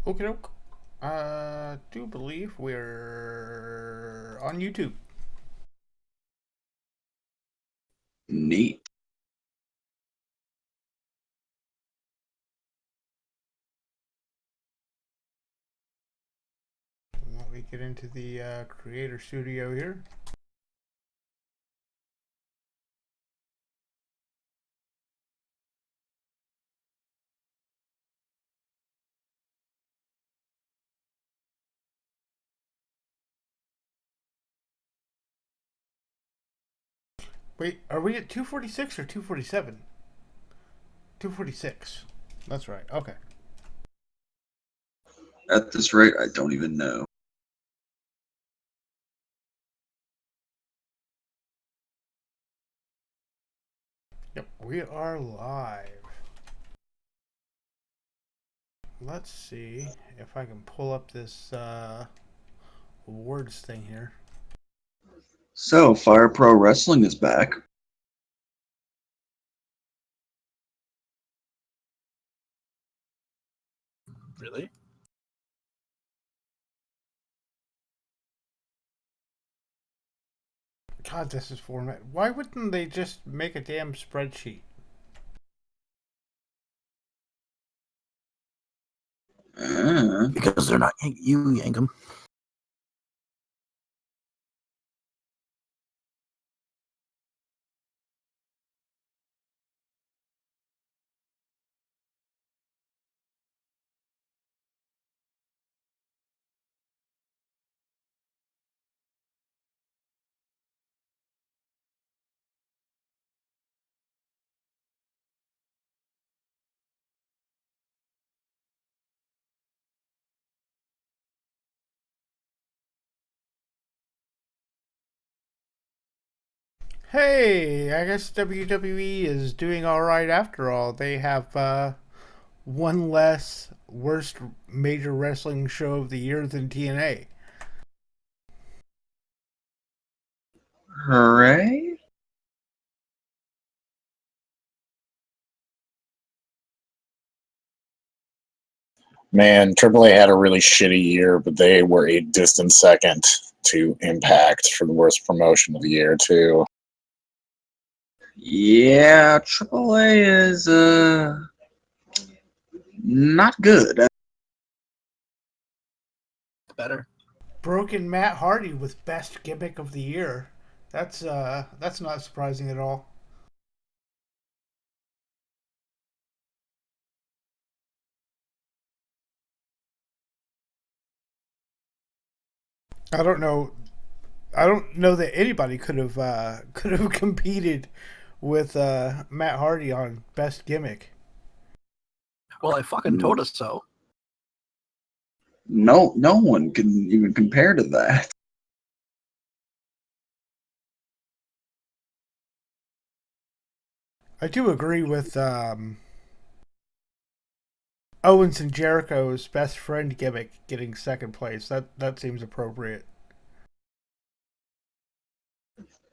Okay, doke. Do believe we're on YouTube. Neat. Let me get into the Creator Studio here. Wait, are we at 246 or 247? 246. That's right. Okay. At this rate, I don't even know. Yep, we are live. Let's see if I can pull up this awards thing here. So, Fire Pro Wrestling is back. Really? God, this is format. Why wouldn't they just make a damn spreadsheet? Uh, Because they're not you yank them. Hey, I guess WWE is doing all right after all. They have one less worst major wrestling show of the year than TNA. hooray! Man, AAA had a really shitty year, but they were a distant second to Impact for the worst promotion of the year, too. Yeah, AAA is not good. Better. Broken Matt Hardy with best gimmick of the year. That's not surprising at all. I don't know. I don't know that anybody could have competed with Matt Hardy on best gimmick. Well, I fucking told us so. No one can even compare to that. I do agree with Owens and Jericho's best friend gimmick getting second place. That seems appropriate.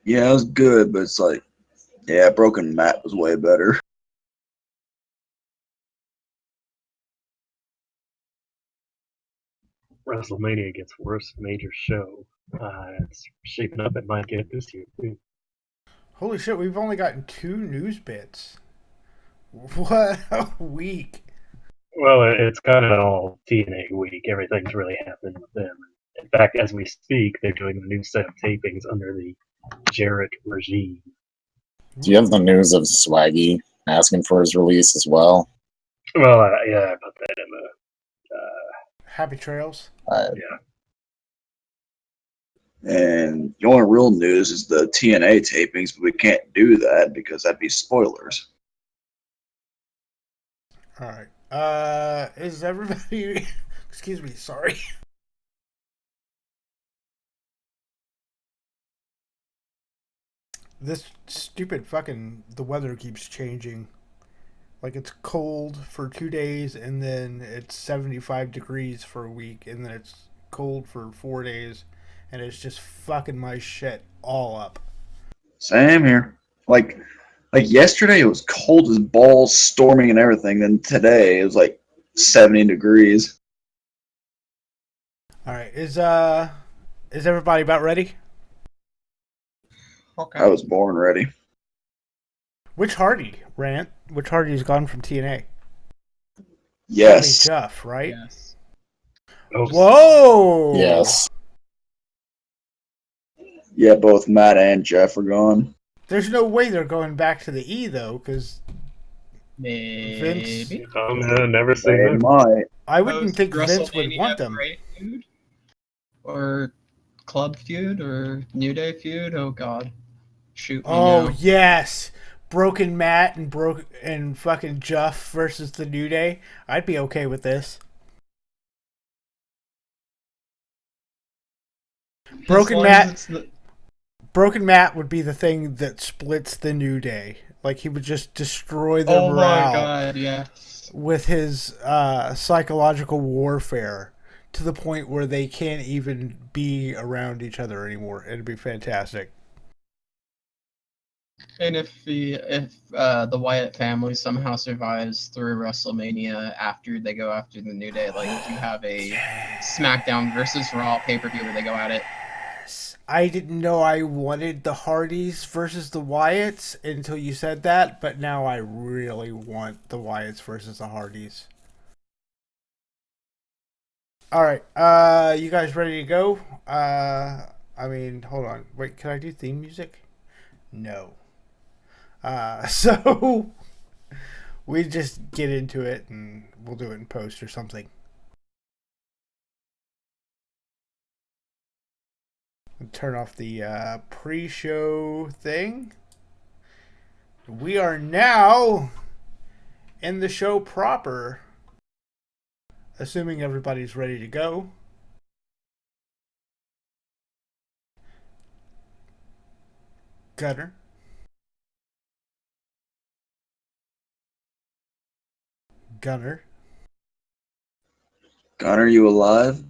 Yeah, it was good, but it's like, yeah, Broken Matt was way better. WrestleMania gets worse major show. It's shaping up it might get this year too. Holy shit, we've only gotten two news bits. What a week. Well, it's kind of all TNA week. Everything's really happening with them. In fact, as we speak, they're doing a new set of tapings under the Jarrett regime. Do you have the news of Swaggy asking for his release as well? Well, yeah, I put that in the Happy trails. yeah. And the only real news is the TNA tapings, but we can't do that because that'd be spoilers. All right. Is everybody? Excuse me. Sorry. This stupid fucking the weather keeps changing. Like it's cold for 2 days and then it's 75 degrees for a week and then it's cold for 4 days and it's just fucking my shit all up. Same here. Like yesterday, it was cold as balls, storming and everything. Then today, it was like 70 degrees. All right, is everybody about ready? I Okay. was born ready. Which Hardy, Rant? Which Hardy's gone from TNA? Yes. Jeff, right? Yes. Oh, Whoa! Yes. Yeah, both Matt and Jeff are gone. There's no way they're going back to the E though, because Maybe. oh no, never say They never. might. I wouldn't Post think Vince would WrestleMania want them. Bray feud? Or Club feud? Or New Day feud? Oh god. Shoot me Oh now. yes, Broken Matt and fucking Jeff versus the New Day. I'd be okay with this. Broken As long Matt- as it's the, Broken Matt would be the thing that splits the New Day. Like he would just destroy their oh my morale god, yes. with his psychological warfare to the point where they can't even be around each other anymore. It'd be fantastic. And if the Wyatt family somehow survives through WrestleMania after they go after the New Day, like you have a SmackDown versus Raw pay-per-view where they go at it. I didn't know I wanted the Hardys versus the Wyatts until you said that, but now I really want the Wyatts versus the Hardys. All right, you guys ready to go? I mean, hold on. Wait, can I do theme music? No. So we just get into it and we'll do it in post or something. Turn off the pre-show thing. We are now in the show proper. Assuming everybody's ready to go. Gunner. Gunner. Gunner, you alive?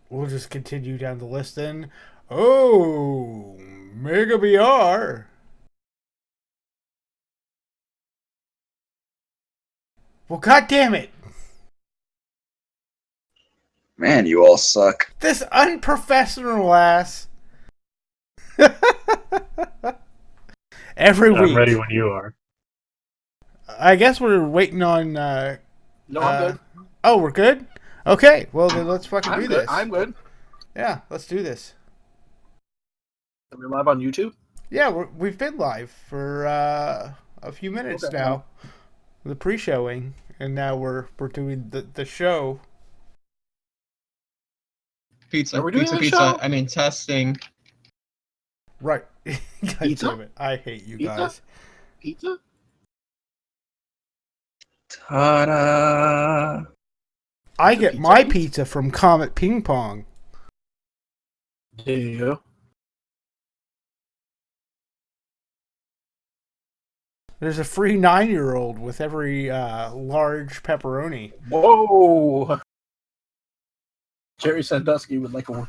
We'll just continue down the list then. Oh, Mega BR. Well, god damn it. Man, you all suck. This unprofessional ass. Every I'm week. ready when you are. I guess we're waiting on. No, I'm good. Oh, we're good? Okay, well then let's fucking I'm do good. this. I'm good. Yeah, let's do this. Are we live on YouTube? Yeah, we've been live for a few minutes Okay. now. The pre-showing, and now we're doing the show. Pizza, Are we doing pizza, the pizza. show? I mean testing. Right. God Pizza? damn it. I hate you Pizza? guys. Pizza? Ta-da! I Pizza, get pizza, my pizza. pizza from Comet Ping Pong. There you go. There's a free 9-year-old with every large pepperoni. Whoa! Jerry Sandusky would like a word.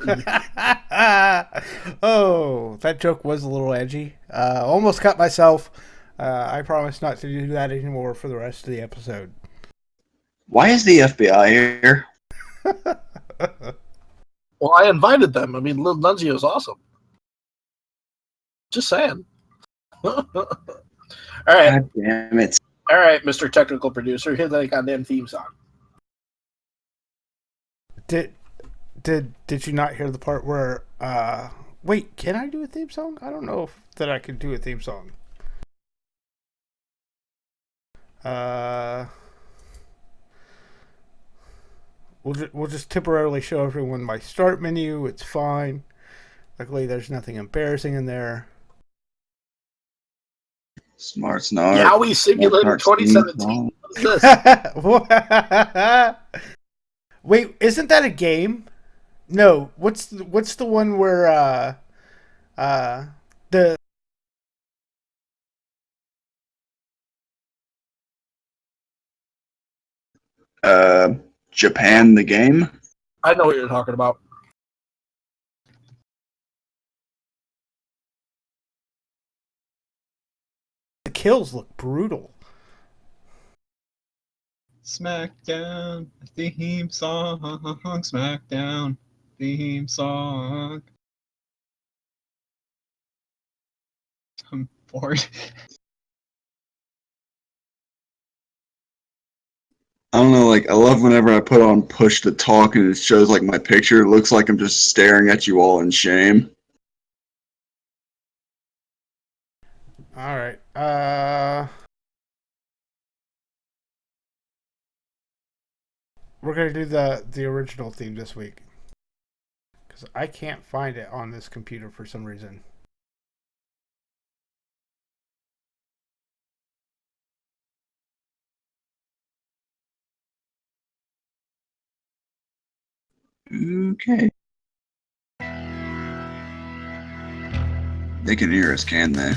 Oh, that joke was a little edgy. Almost cut myself. I promise not to do that anymore for the rest of the episode. Why is the FBI here? Well, I invited them. I mean, Lil Nunzio's awesome. Just saying. All right, God damn it. all right, Mr. Technical Producer, hit that goddamn theme song. Did you not hear the part where wait, can I do a theme song? I don't know that I can do a theme song. We'll just temporarily show everyone my start menu. It's fine. Luckily, there's nothing embarrassing in there. Smart Snark. Yowie Simulator Smart 2017. What is this? Wait, isn't that a game? No. What's the one where the Japan the game? I know what you're talking about. kills look brutal. SmackDown theme song. SmackDown theme song. I'm bored. I don't know, like, I love whenever I put on push to talk and it shows, like, my picture. It looks like I'm just staring at you all in shame. All right. We're gonna do the original theme this week because I can't find it on this computer for some reason. Okay. They can hear us, can they?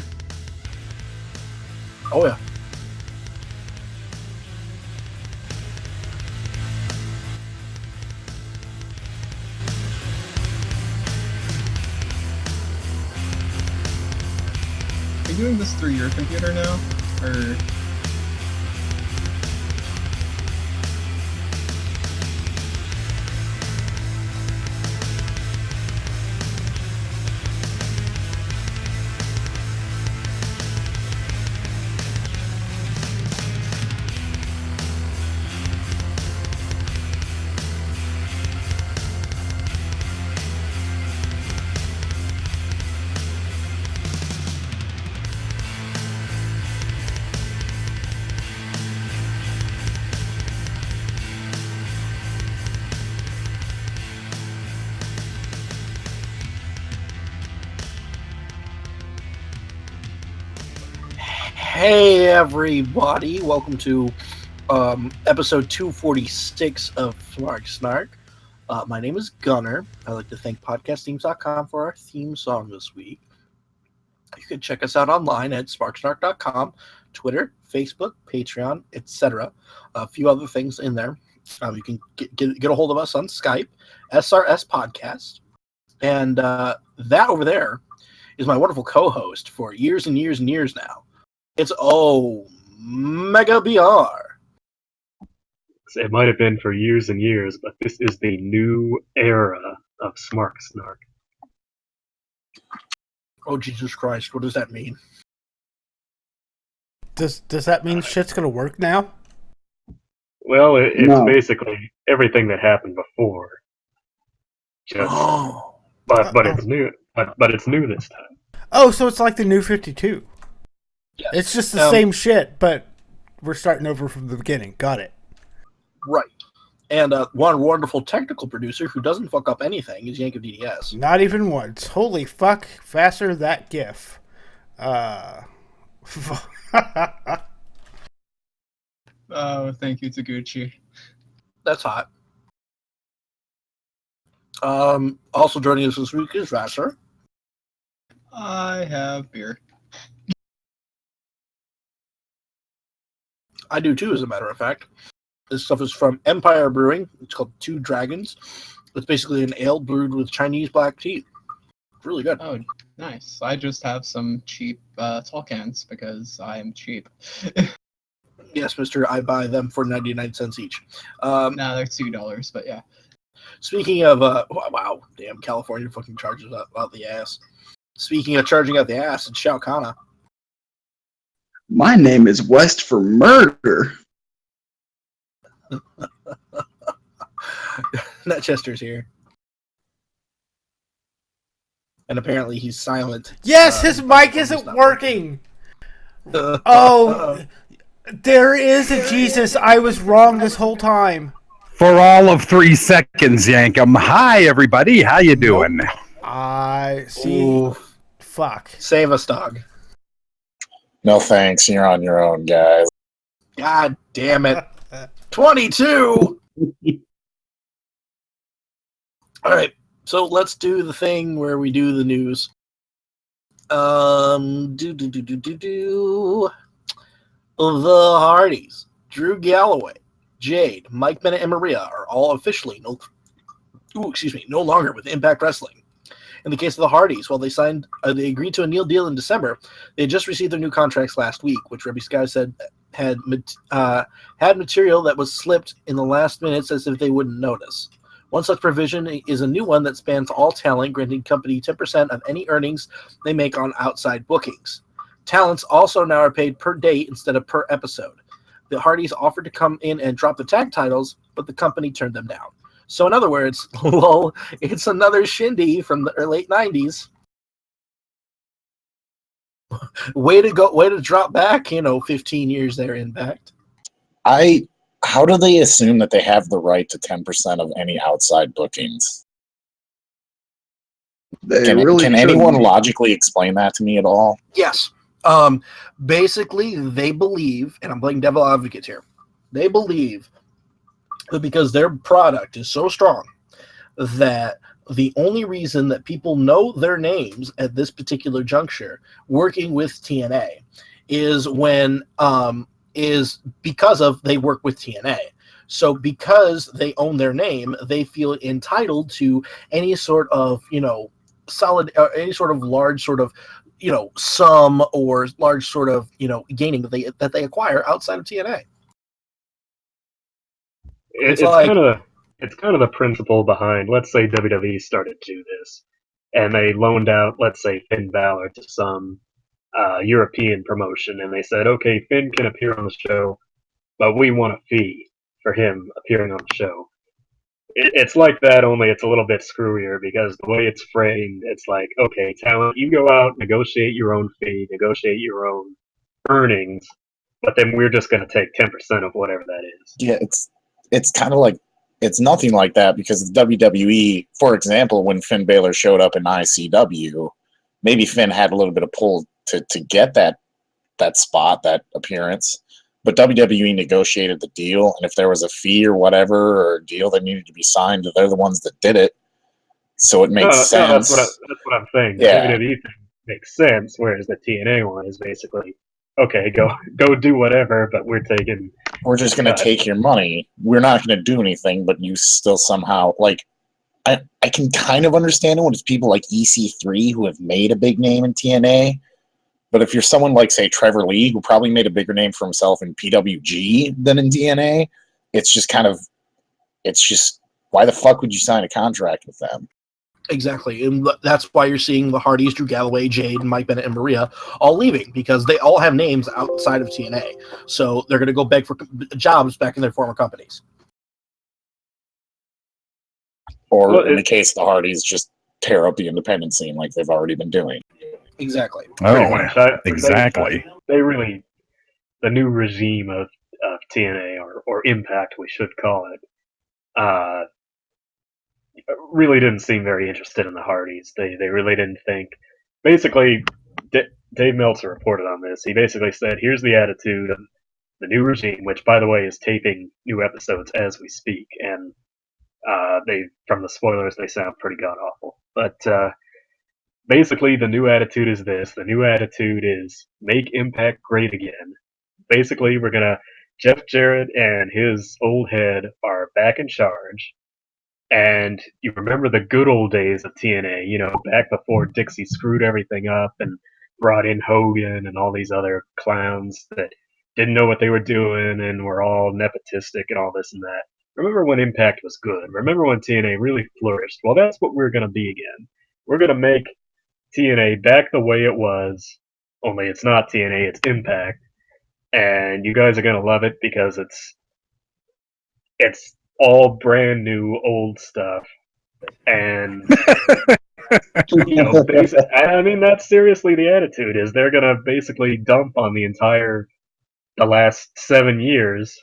Oh yeah. Are you doing this through your computer now? Or Hey everybody, welcome to episode 246 of Smark Snark. My name is Gunner. I'd like to thank podcastthemes.com for our theme song this week. You can check us out online at smarksnark.com, Twitter, Facebook, Patreon, etc. A few other things in there. You can get a hold of us on Skype, SRS Podcast. And that over there is my wonderful co-host for years and years and years now. It's Omega BR. It might have been for years and years, but this is the new era of Smark Snark. Oh, Jesus Christ, what does that mean? Does that mean shit's gonna work now? Well, it's No. basically everything that happened before. Just, Oh. but it's new. But it's new this time. Oh, so it's like the new 52. Yes. It's just the same shit, but we're starting over from the beginning. Got it. Right. And one wonderful technical producer who doesn't fuck up anything is Yank of DDS. Not even once. Holy fuck! Faster that GIF. oh, thank you, Taguchi. That's hot. Also joining us this week is Vassar. I have beer. I do too, as a matter of fact. This stuff is from Empire Brewing. It's called Two Dragons. It's basically an ale brewed with Chinese black tea. It's really good. Oh, nice. I just have some cheap tall cans because I am cheap. Yes, mister, I buy them for 99 cents each. Nah, they're $2, but yeah. Speaking of, wow, damn, California fucking charges out the ass. Speaking of charging out the ass, it's Shao Kahn. My name is West for murder. Nut Chester's here. And apparently he's silent. Yes, his mic isn't working. Oh, there is a Jesus. I was wrong this whole time. For all of 3 seconds, Yankum. Hi, everybody. How you doing? I see. Ooh, Fuck. save us, dog. No thanks. You're on your own, guys. God damn it. 22! All right, so let's do the thing where we do the news. The Hardys, Drew Galloway, Jade, Mike Bennett, and Maria are all officially no longer with Impact Wrestling. In the case of the Hardys, while they agreed to a deal in December, they had just received their new contracts last week, which Rebby Sky said had material that was slipped in the last minutes as if they wouldn't notice. One such provision is a new one that spans all talent, granting company 10% of any earnings they make on outside bookings. Talents also now are paid per date instead of per episode. The Hardys offered to come in and drop the tag titles, but the company turned them down. So in other words, lol, it's another shindy from the late 90s. Way to drop back, 15 years there, Impact. How do they assume that they have the right to 10% of any outside bookings? Can anyone logically explain that to me at all? Yes. Basically, they believe, and I'm playing devil advocate here, they believe that because their product is so strong that the only reason that people know their names at this particular juncture working with TNA is because of they work with TNA. So because they own their name, they feel entitled to any sort of, solid, any sort of large sort of, sum or large sort of, gaining that they acquire outside of TNA. It's kind of the principle behind, let's say WWE started to do this, and they loaned out, let's say, Finn Balor to some European promotion, and they said, okay, Finn can appear on the show, but we want a fee for him appearing on the show. It's like that, only it's a little bit screwier, because the way it's framed, it's like, okay, talent, you go out, negotiate your own fee, negotiate your own earnings, but then we're just going to take 10% of whatever that is. Yeah, it's kind of like, it's nothing like that, because the WWE, for example, when Finn Balor showed up in ICW, maybe Finn had a little bit of pull to get that spot, that appearance. But WWE negotiated the deal, and if there was a fee or whatever, or a deal that needed to be signed, they're the ones that did it. So it makes sense. No, that's what I'm saying. The Yeah. WWE thing makes sense, whereas the TNA one is basically, okay, go do whatever, but we're just going to take your money. We're not going to do anything, but you still somehow, like, I can kind of understand it when it's people like EC3 who have made a big name in TNA. But if you're someone like, say, Trevor Lee, who probably made a bigger name for himself in PWG than in TNA, it's just why the fuck would you sign a contract with them? Exactly. And that's why you're seeing the Hardys, Drew Galloway, Jade, Mike Bennett, and Maria all leaving, because they all have names outside of TNA. So they're going to go beg for jobs back in their former companies. Or in the case of the Hardys, just tear up the independent scene like they've already been doing. Exactly. Oh, exactly. They really, the new regime of TNA or Impact, we should call it, really didn't seem very interested in the Hardys. They really didn't think. Basically, Dave Meltzer reported on this. He basically said, "Here's the attitude of the new regime," which, by the way, is taping new episodes as we speak, and from the spoilers, they sound pretty god awful. But basically, the new attitude is this. The new attitude is make Impact great again. Basically, Jeff Jarrett and his old head are back in charge. And you remember the good old days of TNA, back before Dixie screwed everything up and brought in Hogan and all these other clowns that didn't know what they were doing and were all nepotistic and all this and that. Remember when Impact was good? Remember when TNA really flourished? Well, that's what we're going to be again. We're going to make TNA back the way it was, only it's not TNA, it's Impact. And you guys are going to love it because it's all brand new old stuff. And I mean, that's seriously the attitude, is they're going to basically dump on the last 7 years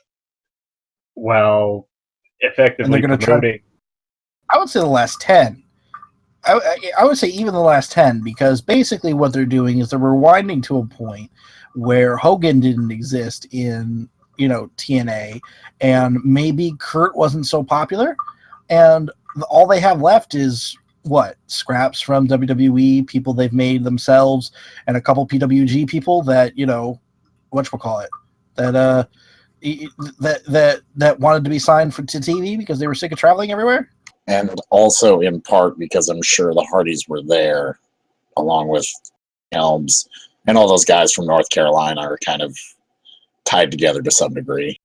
while effectively promoting. I would say the last 10. I would say even the last 10, because basically what they're doing is they're rewinding to a point where Hogan didn't exist in, TNA, and maybe Kurt wasn't so popular, and all they have left is scraps from WWE, people they've made themselves, and a couple PWG people that, whatchamacallit, that wanted to be signed to TV because they were sick of traveling everywhere. And also in part because I'm sure the Hardys were there, along with Elms, and all those guys from North Carolina are kind of tied together to some degree.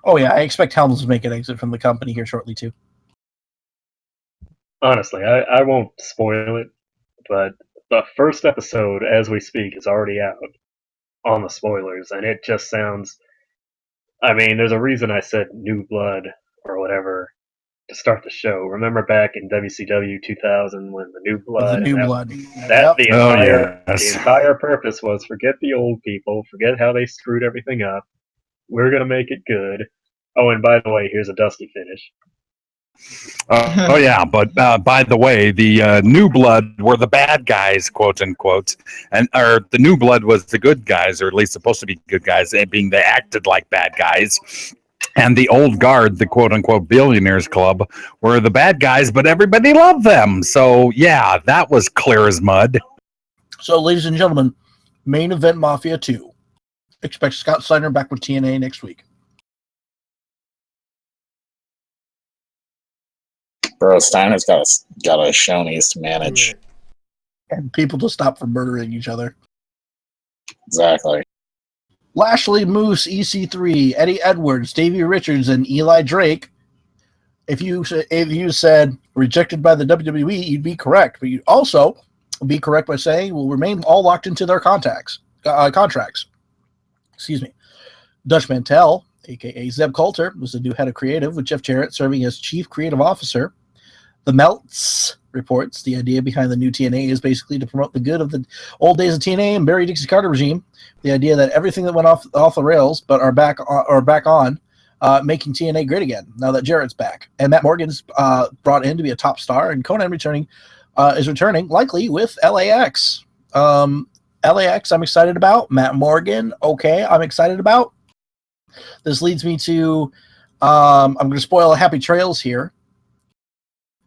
Oh yeah, I expect Helms to make an exit from the company here shortly too. Honestly, I won't spoil it, but the first episode, as we speak, is already out on the spoilers, and it just sounds. I mean, there's a reason I said new blood or whatever to start the show. Remember back in WCW 2000 when the new blood The and new that blood. that the Oh, entire yes. the entire purpose was forget the old people, forget how they screwed everything up. We're gonna make it good. Oh, and by the way, here's a dusty finish. Oh yeah, but by the way, the new blood were the bad guys, quote unquote, and or the new blood was the good guys, or at least supposed to be good guys, being they acted like bad guys. And the old guard, the quote unquote billionaires club, were the bad guys, but everybody loved them. So yeah, that was clear as mud. So, ladies and gentlemen, Main Event Mafia 2. Expect Scott Steiner back with TNA next week. Bro, Steiner's got a show needs to manage. And people to stop from murdering each other. Exactly. Lashley, Moose, EC3, Eddie Edwards, Davey Richards, and Eli Drake. If you said rejected by the WWE, you'd be correct. But you'd also be correct by saying will remain all locked into their contracts. Excuse me. Dutch Mantel, a.k.a. Zeb Coulter, was the new head of creative, with Jeff Jarrett serving as chief creative officer. The Melts reports the idea behind the new TNA is basically to promote the good of the old days of TNA and Barry Dixie Carter regime. The idea that everything that went off the rails but are back on, making TNA great again now that Jarrett's back. And Matt Morgan's brought in to be a top star, and Conan is returning likely with LAX. LAX I'm excited about. Matt Morgan, okay, I'm excited about. This leads me to I'm going to spoil Happy Trails here.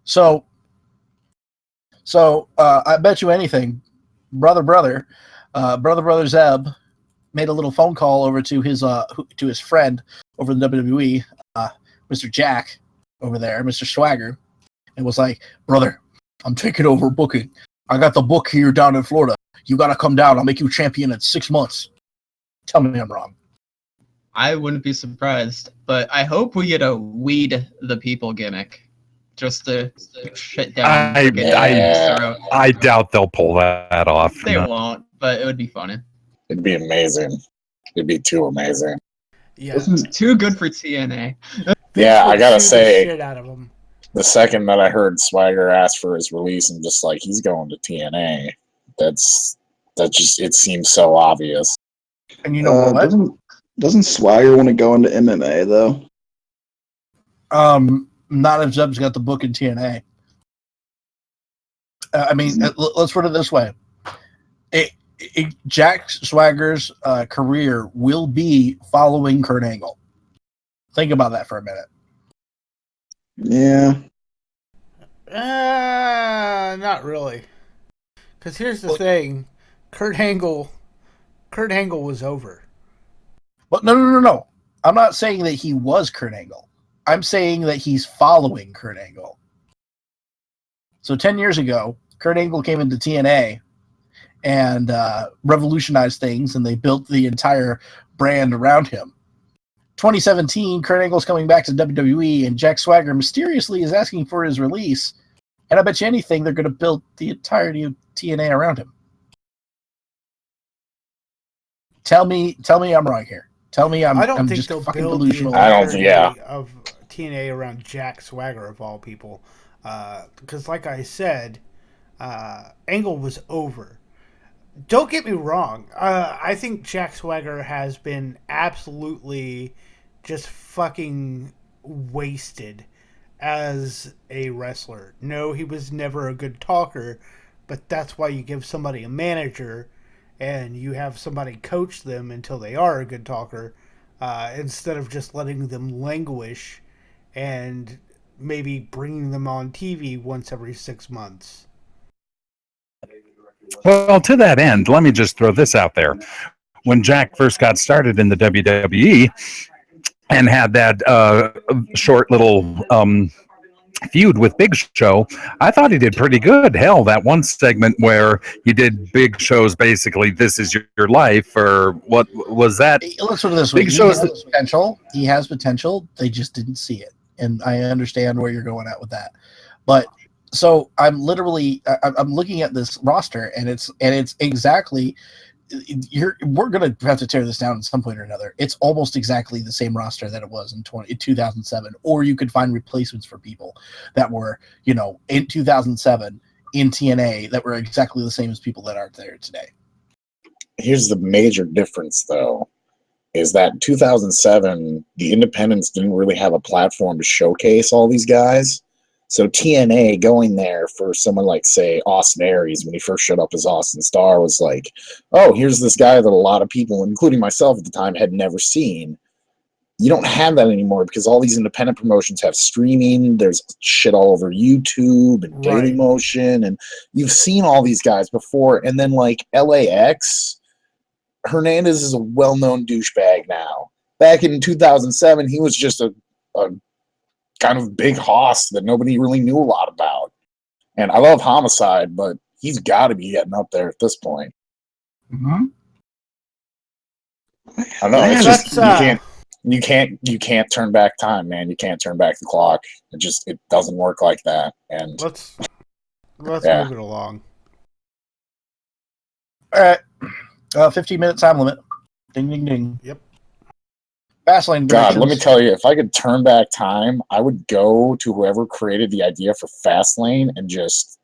So I bet you anything, brother Zeb made a little phone call over to his friend over in WWE, Mr. Jack over there, Mr. Swagger, and was like, "Brother, I'm taking over booking. I got the book here down in Florida. You got to come down. I'll make you champion in 6 months." Tell me I'm wrong. I wouldn't be surprised, but I hope we get a weed the people gimmick. Just to shit down. I doubt they'll pull that off. They No. won't, but it would be funny. It'd be amazing. It'd be too amazing. Yeah. This is too good for TNA. Yeah, I gotta Shoot the say, shit out of him. the second that I heard Swagger ask for his release, I'm just like, he's going to TNA. That just it seems so obvious. And you know what? Doesn't Swagger want to go into MMA though? Not if Zeb's got the book in TNA. Let's put it this way. Jack Swagger's career will be following Kurt Angle. Think about that for a minute. Yeah. Not really. Because here's the thing. Kurt Angle was over. But no. I'm not saying that he was Kurt Angle. I'm saying that he's following Kurt Angle. So 10 years ago, Kurt Angle came into TNA and revolutionized things, and they built the entire brand around him. 2017, Kurt Angle's coming back to WWE, and Jack Swagger mysteriously is asking for his release. And I bet you anything they're going to build the entirety of TNA around him. Tell me I'm wrong here. Tell me I'm think just they'll fucking build delusional. the I don't- entirety of TNA around Jack Swagger of all people. Because like I said, Angle was over. Don't get me wrong. I think Jack Swagger has been absolutely just fucking wasted as a wrestler. No, he was never a good talker, but that's why you give somebody a manager and you have somebody coach them until they are a good talker, instead of just letting them languish and maybe bringing them on TV once every 6 months. Well, to that end, let me just throw this out there. When Jack first got started in the WWE and had that short little feud with Big Show, I thought he did pretty good. Hell, that one segment where he did Big Show's basically "This Is Your Life" or what was that? Let's put it this way: Big he Show's has potential. He has potential. They just didn't see it, and I understand where you're going at with that. But so I'm literally I'm looking at this roster, and it's exactly. We're gonna have to tear this down at some point or another. It's almost exactly the same roster that it was in 2007, or you could find replacements for people that were, in 2007 in TNA that were exactly the same as people that aren't there today. Here's the major difference, though, is that in 2007, the independents didn't really have a platform to showcase all these guys. So TNA going there for someone like, say, Austin Aries, when he first showed up as Austin Starr, was like, oh, here's this guy that a lot of people, including myself at the time, had never seen. You don't have that anymore because all these independent promotions have streaming. There's shit all over YouTube and Dailymotion, and you've seen all these guys before. And then, like, LAX, Hernandez is a well-known douchebag now. Back in 2007, he was just a kind of big hoss that nobody really knew a lot about. And I love Homicide, but he's got to be getting up there at this point. Mm-hmm. I don't know. It's just you can't turn back time, man. You can't turn back the clock. It doesn't work like that. And let's move it along. All right, 15-minute time limit. Ding ding ding. Yep. Fastlane. God, let me tell you, if I could turn back time, I would go to whoever created the idea for Fastlane and just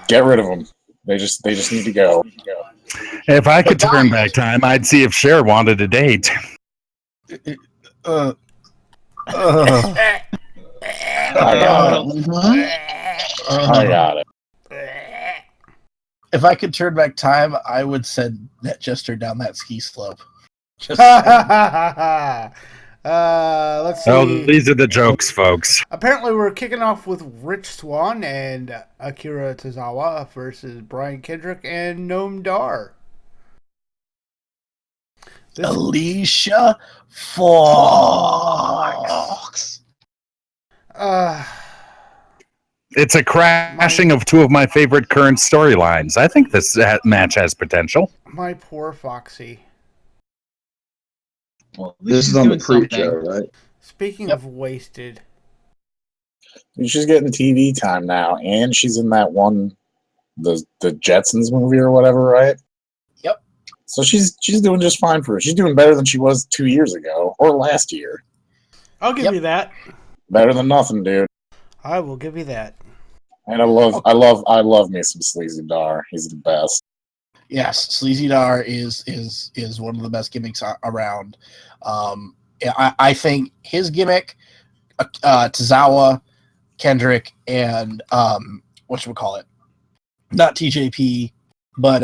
get rid of them. They just need to go. If I could turn back time, I'd see if Cher wanted a date. I got it. If I could turn back time, I would send that Jester down that ski slope. Let's see. Oh, these are the jokes, folks. Apparently, we're kicking off with Rich Swann and Akira Tozawa versus Brian Kendrick and Noam Dar. Alicia Fox. It's a crashing of two of my favorite current storylines. I think this match has potential. My poor Foxy. Well, This is on the pre-show, right? Speaking of wasted. She's getting TV time now, and she's in that one, the Jetsons movie or whatever, right? Yep. So she's doing just fine for her. She's doing better than she was 2 years ago or last year. I'll give you that. Better than nothing, dude. I will give you that. And I love me some Sleazy Dar. He's the best. Yes, Sleazy Dar is one of the best gimmicks around. I think his gimmick, Tozawa, Kendrick, and whatchamacallit, not TJP, but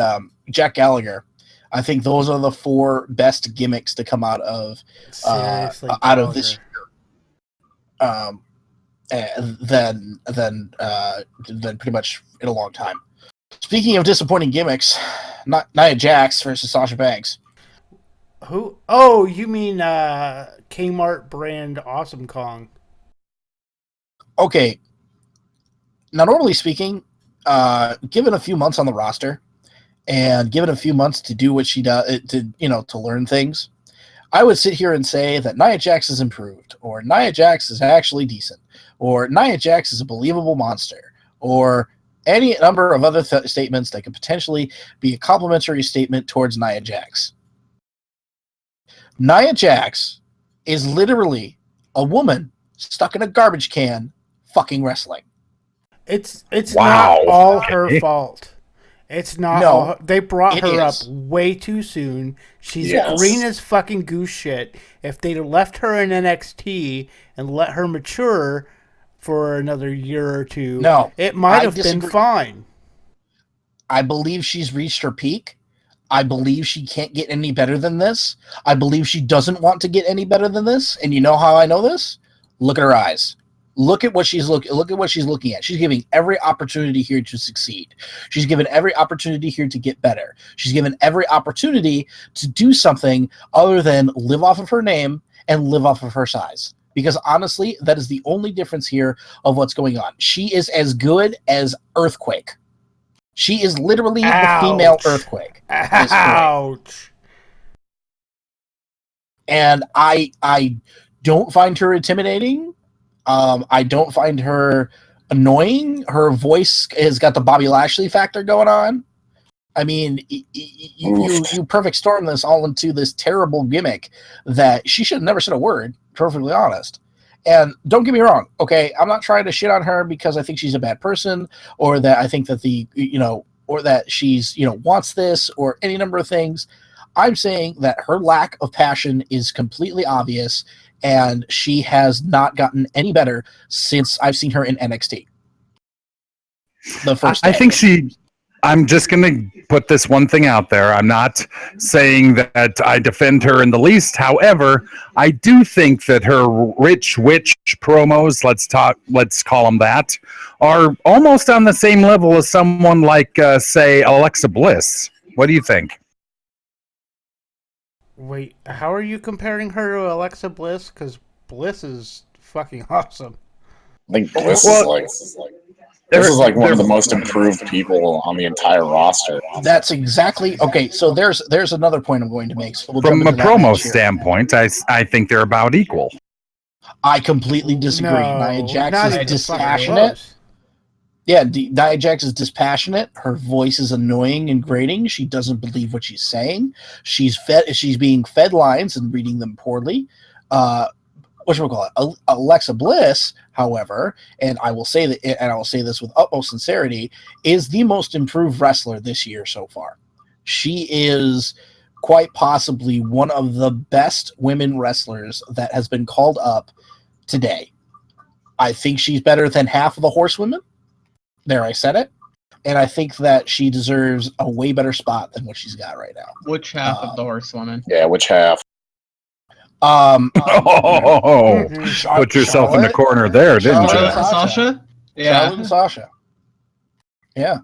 Jack Gallagher. I think those are the four best gimmicks to come out of this year. Than pretty much in a long time. Speaking of disappointing gimmicks, Nia Jax versus Sasha Banks. Who? Oh, you mean Kmart brand Awesome Kong? Okay. Now, normally speaking, given a few months on the roster and given a few months to do what she does, to learn things, I would sit here and say that Nia Jax is improved, or Nia Jax is actually decent, or Nia Jax is a believable monster, or any number of other statements that could potentially be a complimentary statement towards Nia Jax. Nia Jax is literally a woman stuck in a garbage can fucking wrestling. It's not all her fault. It's not. No, they brought her up is. way too soon. She's green as fucking goose shit. If they'd left her in NXT and let her mature for another year or two, it might have been fine. I believe she's reached her peak. I believe she can't get any better than this. I believe she doesn't want to get any better than this. And you know how I know this? Look at her eyes. Look at what she's looking at. She's giving every opportunity here to succeed. She's given every opportunity here to get better. She's given every opportunity to do something other than live off of her name and live off of her size. Because honestly, that is the only difference here of what's going on. She is as good as Earthquake. She is literally the female Earthquake. Ouch. And I don't find her intimidating. I don't find her annoying. Her voice has got the Bobby Lashley factor going on. I mean, you perfect storm this all into this terrible gimmick that she should have never said a word, perfectly honest. And don't get me wrong, okay? I'm not trying to shit on her because I think she's a bad person, or that I think that or that she's, wants this, or any number of things. I'm saying that her lack of passion is completely obvious, and she has not gotten any better since I've seen her in NXT. The first I think I'm just going to put this one thing out there. I'm not saying that I defend her in the least. However, I do think that her rich witch promos, let's call them that, are almost on the same level as someone like, say, Alexa Bliss. What do you think? Wait, how are you comparing her to Alexa Bliss? Because Bliss is fucking awesome. I think Bliss is like one of the most improved people on the entire roster. That's exactly okay. So there's another point I'm going to make. So from a promo standpoint, I think they're about equal. I completely disagree. Nia Jax is dispassionate. Yeah, Nia Jax is dispassionate. Her voice is annoying and grating. She doesn't believe what she's saying. She's being fed lines and reading them poorly. Alexa Bliss, however, and I will say this with utmost sincerity, is the most improved wrestler this year so far. She is quite possibly one of the best women wrestlers that has been called up today. I think she's better than half of the horsewomen. There, I said it. And I think that she deserves a way better spot than what she's got right now. Which half of the horsewoman? Yeah, which half? Put yourself in the corner there, didn't you? Sasha? Yeah. Charlotte and Sasha. Yeah.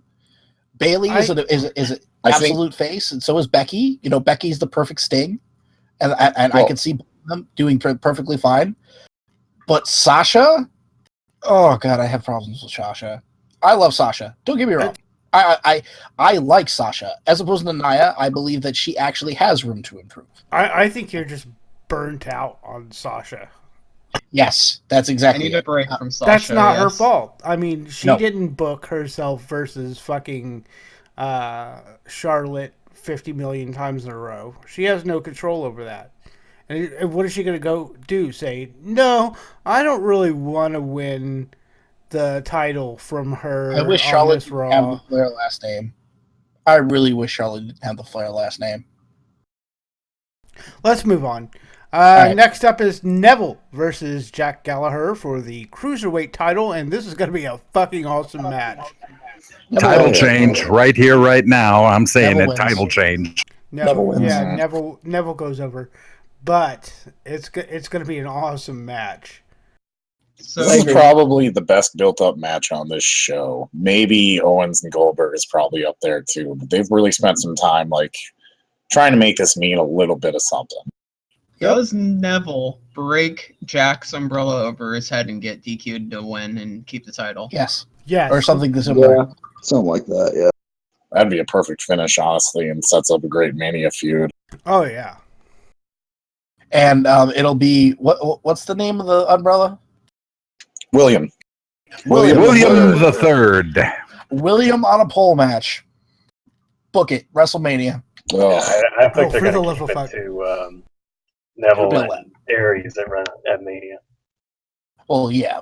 Bailey is an absolute face, and so is Becky. Becky's the perfect Sting. And I can see them doing perfectly fine. But Sasha? Oh, God, I have problems with Sasha. I love Sasha. Don't get me wrong. I like Sasha. As opposed to Nia, I believe that she actually has room to improve. I think you're just burnt out on Sasha. Yes, that's exactly I need a break from Sasha. That's not her fault. I mean, she didn't book herself versus fucking Charlotte 50 million times in a row. She has no control over that. And what is she going to go do? Say, no, I don't really want to win the title from her. I wish Charlotte didn't have the Flair last name. I really wish Charlotte didn't have the Flair last name. Let's move on. Right. Next up is Neville versus Jack Gallagher for the Cruiserweight title, and this is going to be a fucking awesome match. Title change right here, right now. I'm saying Neville title change. Neville wins. Yeah, Neville goes over. But it's going to be an awesome match. So this is probably the best built-up match on this show. Maybe Owens and Goldberg is probably up there too, but they've really spent some time trying to make this mean a little bit of something. Does Neville break Jack's umbrella over his head and get DQ'd to win and keep the title? Yes. Yes. Or something similar. Yeah, something like that, yeah. That'd be a perfect finish, honestly, and sets up a great Mania feud. Oh, yeah. And it'll be, what's the name of the umbrella? William the Third. William on a pole match. Book it. WrestleMania. I think they're going to keep it to Neville and Aries at Mania. Well, yeah,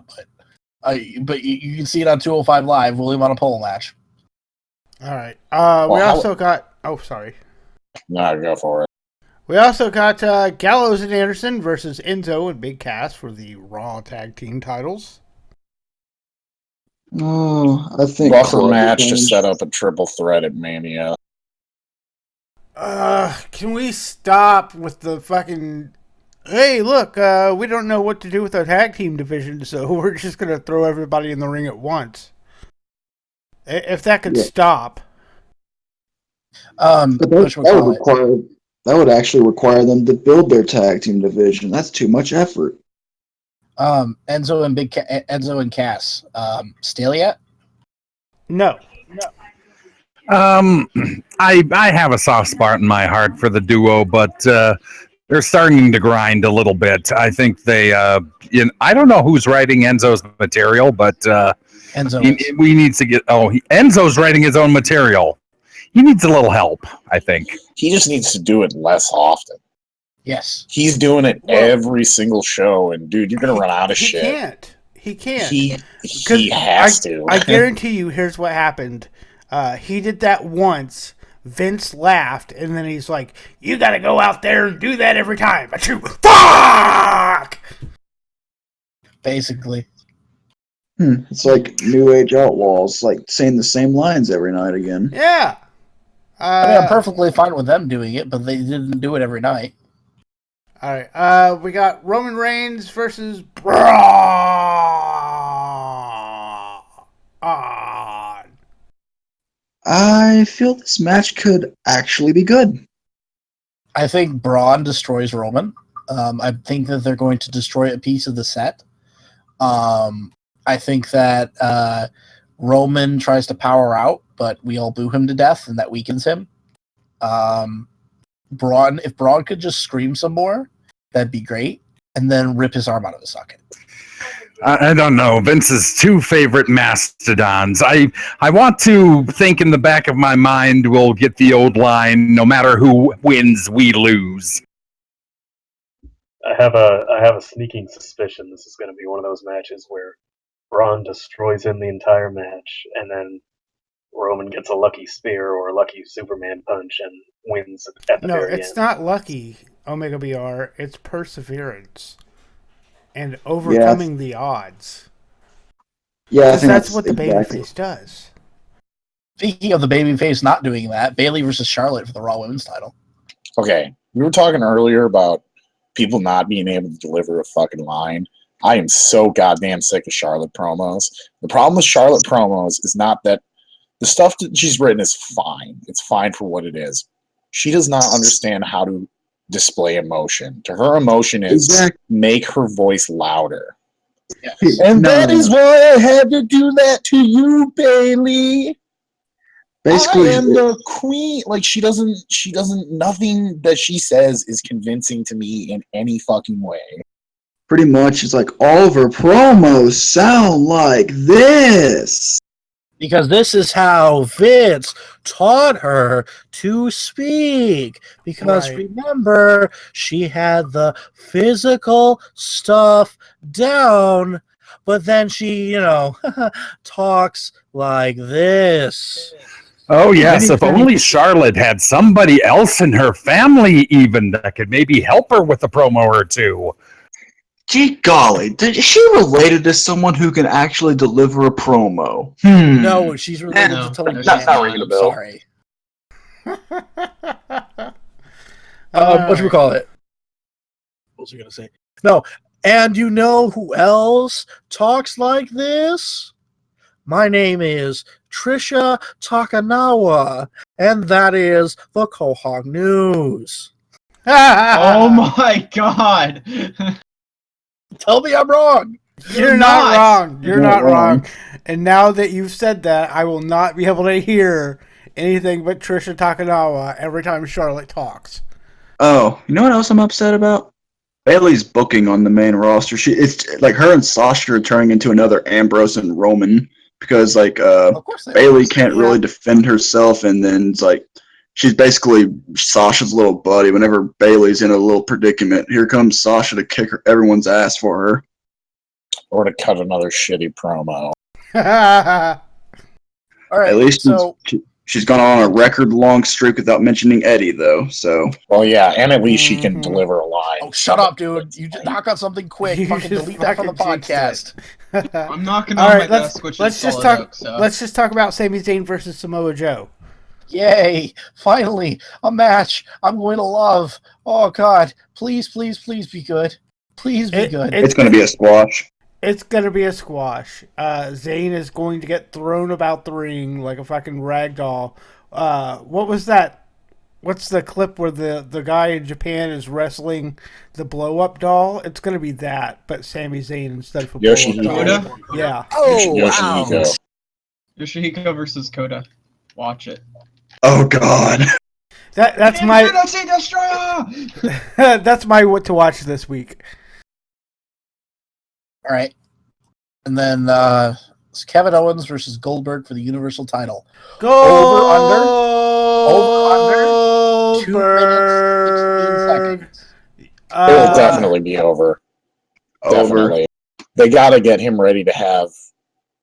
but you can see it on 205 Live. William on a pole match. All right. We also got. Oh, sorry. No, go for it. We also got Gallows and Anderson versus Enzo and Big Cass for the Raw Tag Team titles. Oh, I think rougher match to set up a triple threat at Mania. Can we stop with the fucking... Hey, look, we don't know what to do with our tag team division, so we're just going to throw everybody in the ring at once. If that could stop. That would actually require them to build their tag team division. That's too much effort. Enzo and Cass. Stale yet? No. I have a soft spot in my heart for the duo, but they're starting to grind a little bit. I think they. I don't know who's writing Enzo's material, but Enzo. we need to get. Enzo's writing his own material. He needs a little help, I think. He just needs to do it less often. Yes. He's doing it every single show, and dude, you're gonna run out of shit. He can't. He has to. I guarantee you, here's what happened. He did that once. Vince laughed, and then he's like, "You got to go out there and do that every time." Fuck! Basically. It's like New Age Outlaws, like saying the same lines every night again. Yeah. I'm perfectly fine with them doing it, but they didn't do it every night. All right. We got Roman Reigns versus Braun. I feel this match could actually be good. I think Braun destroys Roman. I think that they're going to destroy a piece of the set. I think that Roman tries to power out, but we all boo him to death, and that weakens him. If Braun could just scream some more, that'd be great, and then rip his arm out of his socket. I don't know. Vince's two favorite mastodons. I want to think in the back of my mind we'll get the old line, no matter who wins, we lose. I have a sneaking suspicion this is going to be one of those matches where Braun destroys him the entire match, and then Roman gets a lucky spear or a lucky Superman punch and wins at the very end. No, it's not lucky, Omega BR. It's perseverance and overcoming the odds. Yeah, I think that's what the babyface does. Speaking of the babyface not doing that, Bayley versus Charlotte for the Raw Women's title. Okay, we were talking earlier about people not being able to deliver a fucking line. I am so goddamn sick of Charlotte promos. The problem with Charlotte promos is not that the stuff that she's written is fine. It's fine for what it is. She does not understand how to display emotion. To her, emotion is make her voice louder. Yes. And that is why I had to do that to you, Bayley. Basically, I am the queen. Like, she doesn't, nothing that she says is convincing to me in any fucking way. Pretty much, it's like all of her promos sound like this. Because this is how Vince taught her to speak. Because remember, she had the physical stuff down, but then she, talks like this. Oh, yes, if only Charlotte had somebody else in her family even that could maybe help her with a promo or two. Gee golly, is she related to someone who can actually deliver a promo? No, she's related to Tony That's not ringing a bell. Sorry. Whatchamacallit? What was I going to say? No, and you know who else talks like this? My name is Trisha Takanawa, and that is the Kohog News. Oh my god! Tell me I'm wrong. You're not wrong. You're not wrong. And now that you've said that, I will not be able to hear anything but Trisha Takanawa every time Charlotte talks. Oh, you know what else I'm upset about? Bayley's booking on the main roster. It's like her and Sasha are turning into another Ambrose and Roman because Bayley can't really defend herself, and then it's like she's basically Sasha's little buddy. Whenever Bayley's in a little predicament, here comes Sasha to kick everyone's ass for her. Or to cut another shitty promo. All right, at least she's gone on a record-long streak without mentioning Eddie, though. So. Well, yeah, and at least she can deliver a line. Oh, shut up, dude! You just knock on something quick. Fucking delete that from the podcast. I'm knocking on my desk, which let's is just solid talk. oak, so. Let's just talk about Sami Zayn versus Samoa Joe. Yay! Finally, a match I'm going to love. Oh God, please, please, please be good. Please be good. It's going to be a squash. It's going to be a squash. Zayn is going to get thrown about the ring like a fucking rag doll. What was that what's the clip where the guy in Japan is wrestling the blow up doll? It's gonna be that, but Sami Zayn instead of a blow up Yoshihiko. doll. Yeah. Oh, Yoshihiko. wow. Yoshihiko versus Kota. Watch it. Oh God. That's my Infinity Destroyer! that's my what to watch this week. All right. And then it's Kevin Owens versus Goldberg for the Universal title. Over, 2 minutes, 16 seconds. It'll definitely be over. Definitely. They got to get him ready to have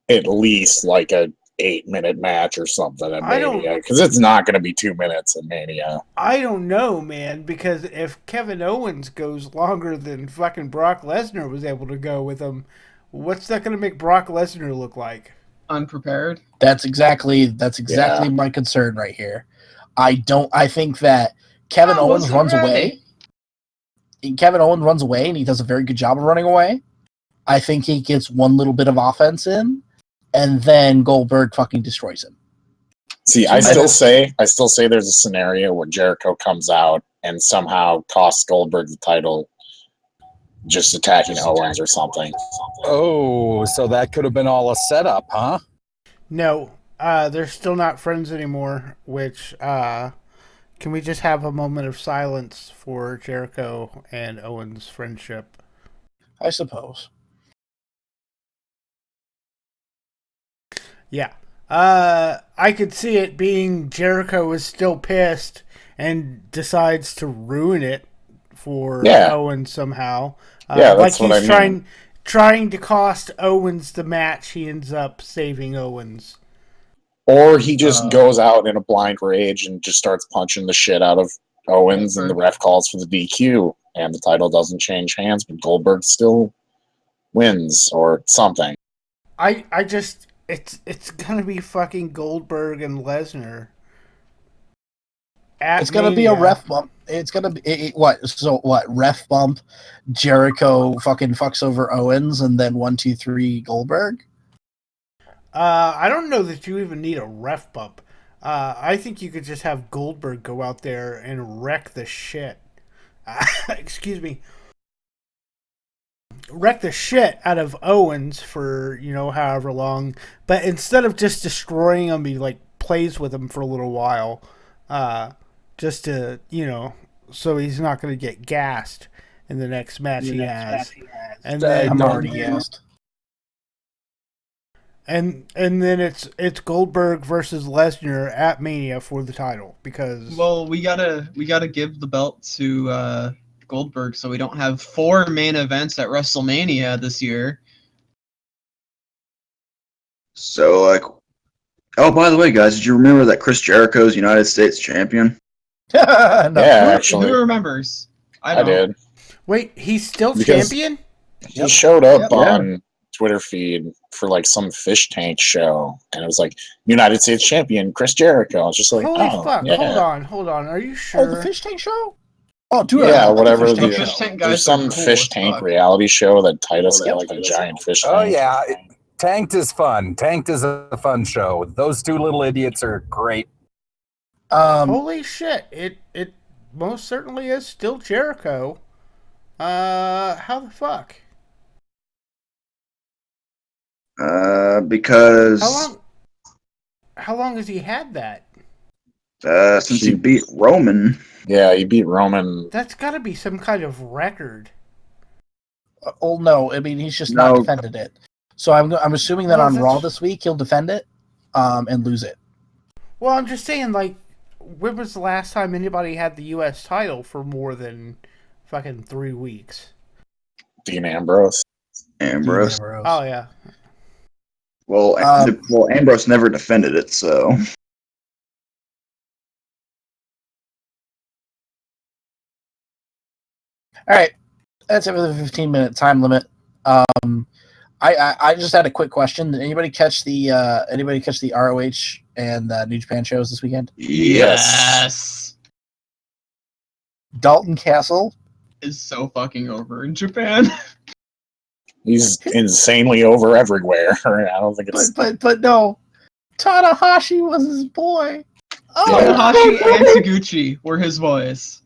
at least like a 8-minute match or something at Mania, because it's not going to be 2 minutes at Mania. I don't know, man, because if Kevin Owens goes longer than fucking Brock Lesnar was able to go with him, what's that going to make Brock Lesnar look like? Unprepared. That's exactly my concern right here. I think that Kevin Owens runs away. Kevin Owens runs away, and he does a very good job of running away. I think he gets one little bit of offense in, and then Goldberg fucking destroys him. See, I still say there's a scenario where Jericho comes out and somehow costs Goldberg the title, just attacking Owens or something. Oh, so that could have been all a setup, huh? No, they're still not friends anymore, which, can we just have a moment of silence for Jericho and Owens' friendship? I suppose. Yeah. I could see it being Jericho is still pissed and decides to ruin it for Owens somehow. That's what I mean. Trying to cost Owens the match, he ends up saving Owens. Or he just goes out in a blind rage and just starts punching the shit out of Owens, and the ref calls for the DQ, and the title doesn't change hands, but Goldberg still wins or something. I just it's gonna be fucking Goldberg and Lesnar. It's gonna be a ref bump. It's gonna be what? So what? Ref bump. Jericho fucking fucks over Owens, and then 1, 2, 3 Goldberg. I don't know that you even need a ref bump. I think you could just have Goldberg go out there and wreck the shit. Excuse me. Wreck the shit out of Owens for, however long. But instead of just destroying him, he, plays with him for a little while. Just to, so he's not going to get gassed in the next match he has. And then I'm already gassed. And then it's Goldberg versus Lesnar at Mania for the title because we gotta give the belt to Goldberg so we don't have 4 main events at WrestleMania this year. So by the way, guys, did you remember that Chris Jericho's United States champion? No. Yeah, actually, who remembers? I did. Wait, he's still champion? He showed up on Twitter feed for some fish tank show, and it was United States champion Chris Jericho. I was just like, holy fuck! Yeah. Hold on. Are you sure? Oh, the fish tank show. Oh, dude. Yeah, whatever. Fish tank guys there's some are cool fish tank reality show that Titus got a giant fish tank. Oh yeah, Tanked is fun. Tanked is a fun show. Those 2 little idiots are great. Holy shit! It most certainly is still Jericho. How the fuck? Because how long has he had that? Since he beat Roman. Yeah, he beat Roman. That's got to be some kind of record. No, I mean he's just not defended it. So I'm assuming that on Raw this week he'll defend it, and lose it. Well, I'm just saying, when was the last time anybody had the U.S. title for more than fucking 3 weeks? Dean Ambrose. Oh yeah. Well, Ambrose never defended it, so. All right, that's it for the 15-minute time limit. I just had a quick question. Did anybody catch the ROH and New Japan shows this weekend? Yes. Dalton Castle is so fucking over in Japan. He's insanely over everywhere. I don't think it's. But no, Tanahashi was his boy. Tanahashi and Taguchi were his boys.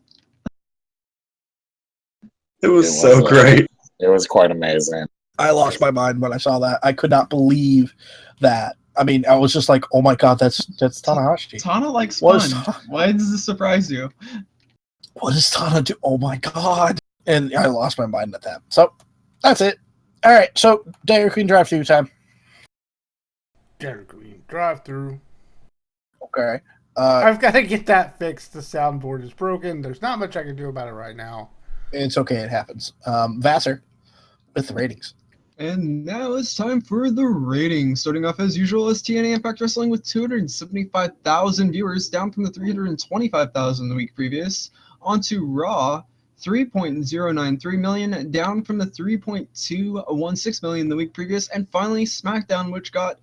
It was so great. It was quite amazing. I lost my mind when I saw that. I could not believe that. I mean, I was just like, "Oh my god, that's Tanahashi." Tana likes fun. Why does this surprise you? What does Tana do? Oh my god! And I lost my mind at that. So that's it. All right. So Dairy Queen drive-through time. Dairy Queen drive-through. Okay. I've got to get that fixed. The soundboard is broken. There's not much I can do about it right now. It's okay. It happens. Vassar with the ratings. And now it's time for the ratings. Starting off as usual as TNA Impact Wrestling with 275,000 viewers, down from the 325,000 the week previous. On to Raw, 3.093 million, down from the 3.216 million the week previous. And finally, SmackDown, which got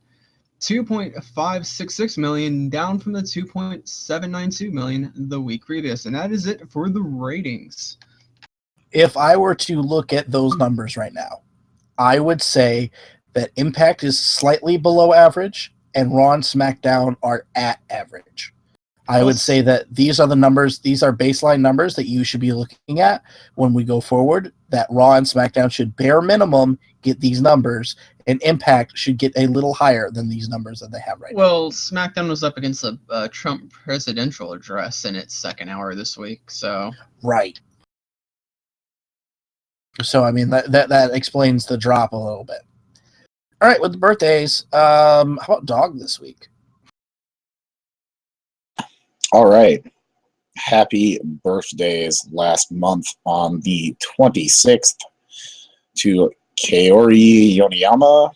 2.566 million, down from the 2.792 million the week previous. And that is it for the ratings. If I were to look at those numbers right now, I would say that Impact is slightly below average and Raw and SmackDown are at average. I would say that these are the numbers, these are baseline numbers that you should be looking at when we go forward, that Raw and SmackDown should bare minimum get these numbers, and Impact should get a little higher than these numbers that they have right now. Well, SmackDown was up against the Trump presidential address in its second hour this week, so... Right. So, I mean, that explains the drop a little bit. All right, with the birthdays, how about Dog this week? All right. Happy birthdays last month on the 26th to Kaori Yoneyama.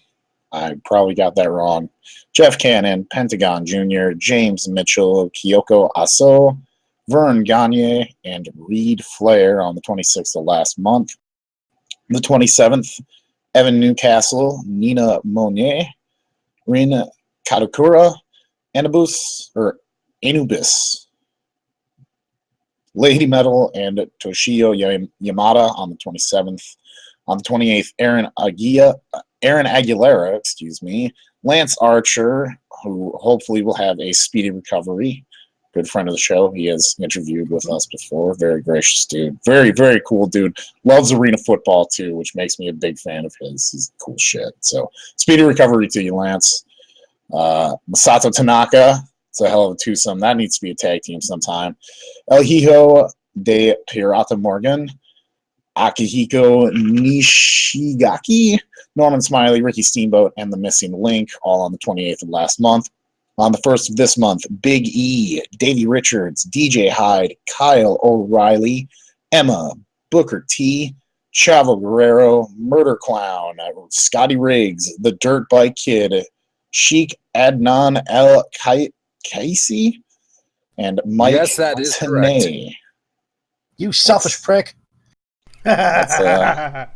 I probably got that wrong. Jeff Cannon, Pentagon Jr., James Mitchell, Kyoko Aso, Vern Gagne, and Reed Flair on the 26th of last month. The 27th, Evan Newcastle, Nina Monier, Rin Kadokura, Anubis, Lady Metal, and Toshio Yamada on the 27th. On the 28th, Aaron Aguilera, Lance Archer, who hopefully will have a speedy recovery. Good friend of the show. He has interviewed with us before. Very gracious dude. Very, very cool dude. Loves arena football, too, which makes me a big fan of his. He's cool shit. So, speedy recovery to you, Lance. Masato Tanaka. It's a hell of a twosome. That needs to be a tag team sometime. El Hijo de Pirata Morgan. Akihiko Nishigaki. Norman Smiley, Ricky Steamboat, and The Missing Link, all on the 28th of last month. On the 1st of this month, Big E, Davey Richards, DJ Hyde, Kyle O'Reilly, Emma, Booker T, Chavo Guerrero, Murder Clown, Scotty Riggs, The Dirt Bike Kid, Sheik Adnan El Kaisi, and Mike Yes, that is correct. Tanay. You selfish prick. That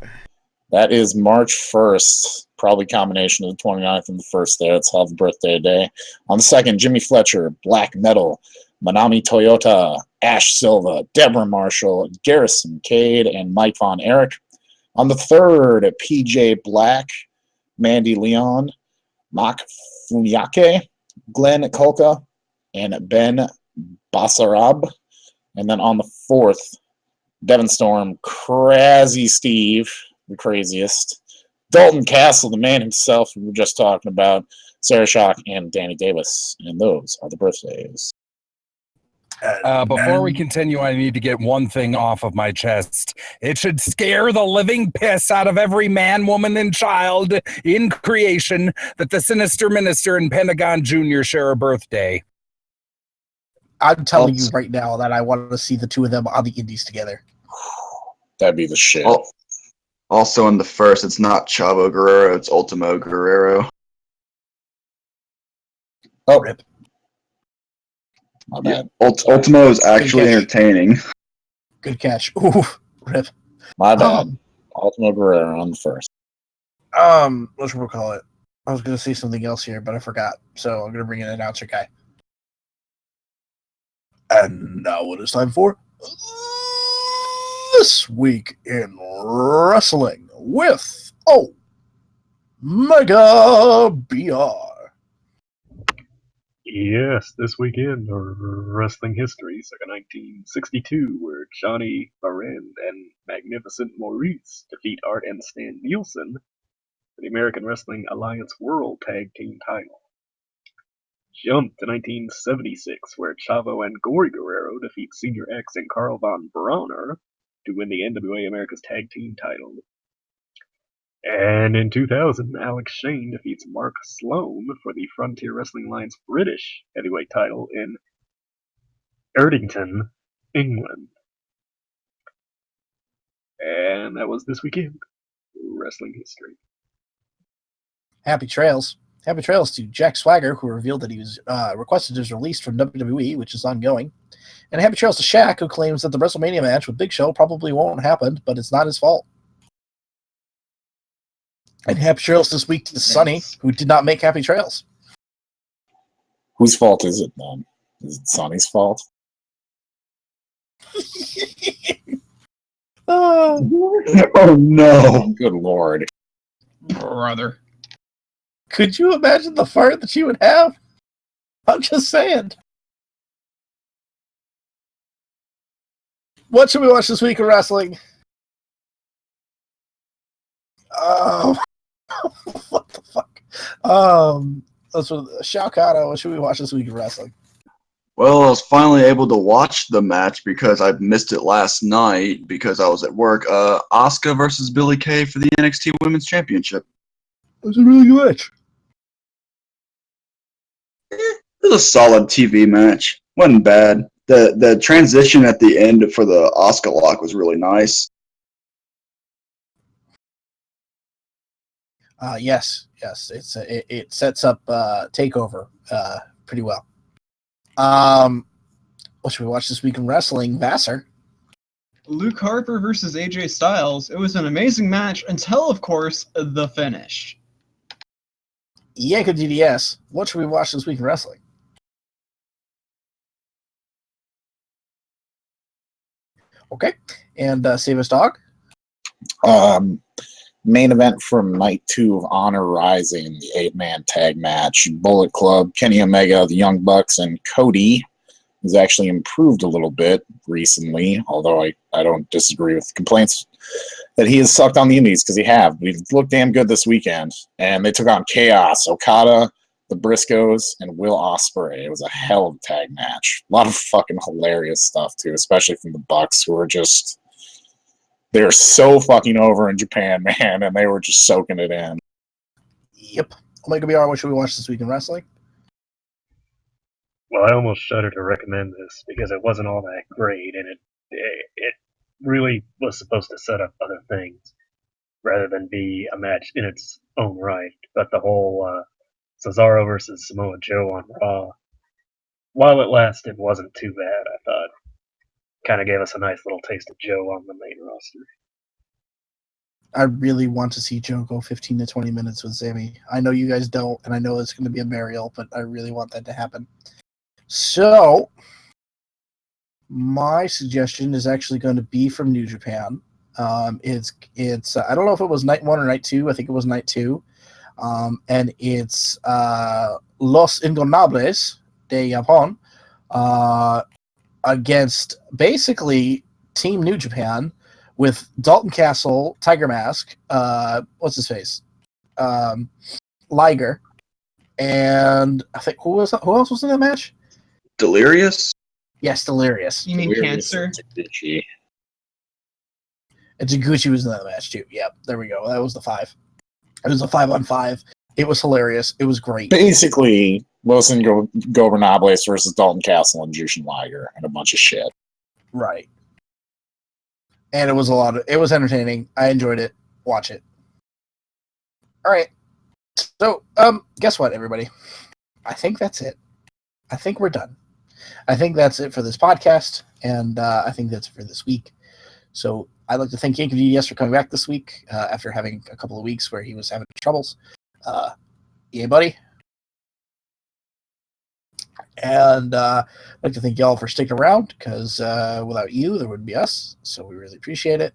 is March 1st. Probably combination of the 29th and the 1st there. It's Health Birthday Day. On the 2nd, Jimmy Fletcher, Black Metal, Manami Toyota, Ash Silva, Deborah Marshall, Garrison Cade, and Mike Von Erich. On the 3rd, PJ Black, Mandy Leon, Mak Fumiake, Glenn Kolka, and Ben Basarab. And then on the 4th, Devon Storm, Crazy Steve, the craziest, Dalton Castle, the man himself we were just talking about, Sarah Shock, and Danny Davis. And those are the birthdays. Before we continue, I need to get one thing off of my chest. It should scare the living piss out of every man, woman, and child in creation that the Sinister Minister and Pentagon Jr. share a birthday. I'm telling you right now that I want to see the two of them on the Indies together. That'd be the shit. Also in the 1st, it's not Chavo Guerrero, it's Ultimo Guerrero. Oh, Rip. My bad. Ultimo is actually entertaining. Good catch. Ooh, rip. My bad. Ultimo Guerrero on the 1st. What should we call it? I was going to say something else here, but I forgot. So I'm going to bring in an announcer guy. And now it is time for This Week in Wrestling with Mega BR. Yes, this weekend, or wrestling history, circa 1962, where Johnny Barend and Magnificent Maurice defeat Art and Stan Nielsen for the American Wrestling Alliance World Tag Team title. Jump to 1976, where Chavo and Gory Guerrero defeat Senior X and Carl Von Brauner to win the NWA America's Tag Team title. And in 2000, Alex Shane defeats Mark Sloan for the Frontier Wrestling Alliance British heavyweight title in Erdington, England. And that was this weekend. Wrestling history. Happy trails. Happy trails to Jack Swagger, who revealed that he was requested his release from WWE, which is ongoing. And happy trails to Shaq, who claims that the WrestleMania match with Big Show probably won't happen, but it's not his fault. And happy trails this week to Sonny, who did not make happy trails. Whose fault is it then? Is it Sonny's fault? Oh no! Good lord. Brother. Could you imagine the fart that you would have? I'm just saying. What should we watch this week of wrestling? What the fuck? That's what Shao Kahn. What should we watch this week of wrestling? Well, I was finally able to watch the match because I missed it last night because I was at work. Asuka versus Billie Kay for the NXT Women's Championship. It was a really good match. It was a solid TV match. Wasn't bad. The transition at the end for the Asuka lock was really nice. Yes. It sets up Takeover pretty well. What should we watch this week in wrestling? Vassar. Luke Harper versus AJ Styles. It was an amazing match until, of course, the finish. Yanko DDS. What should we watch this week in wrestling? Okay. And Save Us Dog. Main event from night 2 of Honor Rising, the 8-man tag match. Bullet Club, Kenny Omega, the Young Bucks, and Cody has actually improved a little bit recently, although I don't disagree with the complaints that he has sucked on the indies, because he have. He looked damn good this weekend. And they took on Chaos, Okada, the Briscoes, and Will Ospreay. It was a hell of a tag match. A lot of fucking hilarious stuff, too, especially from the Bucks, who are just... They're so fucking over in Japan, man, and they were just soaking it in. Yep. Omega BR, what should we watch this week in wrestling? Well, I almost shudder to recommend this because it wasn't all that great, and it really was supposed to set up other things rather than be a match in its own right. But the whole Cesaro versus Samoa Joe on Raw, while it lasted, wasn't too bad, I thought. Kind of gave us a nice little taste of Joe on the main roster. I really want to see Joe go 15 to 20 minutes with Sammy. I know you guys don't, and I know it's going to be a burial, but I really want that to happen. So, my suggestion is actually going to be from New Japan. It's I don't know if it was night 1 or night 2. I think it was night 2. And it's Los Ingobernables de Japón against basically Team New Japan with Dalton Castle, Tiger Mask, what's his face, Liger, and I think who else was in that match? Delirious? Yes, Delirious. You mean Cancer? And Taguchi was in that match too. Yep, there we go. That was the 5. It was a 5-on-5. It was hilarious. It was great. Basically, Los Ingobernables versus Dalton Castle and Jushin Liger and a bunch of shit. Right. And it was it was entertaining. I enjoyed it. Watch it. All right. So, guess what, everybody? I think that's it. I think we're done. I think that's it for this podcast, and I think that's it for this week. So, I'd like to thank Yanko DDS for coming back this week after having a couple of weeks where he was having troubles. Yeah, buddy. And I'd like to thank y'all for sticking around, because without you, there wouldn't be us. So we really appreciate it.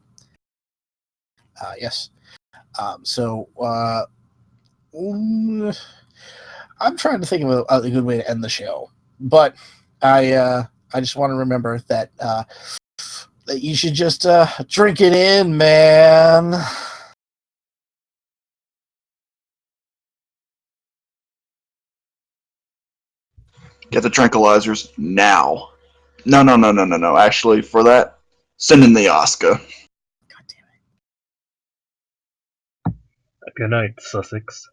Yes. I'm trying to think of a good way to end the show, but I just want to remember that that you should just drink it in, man. Get the tranquilizers now. No. Actually, for that, send in the Oscar. God damn it. Good night, Sussex.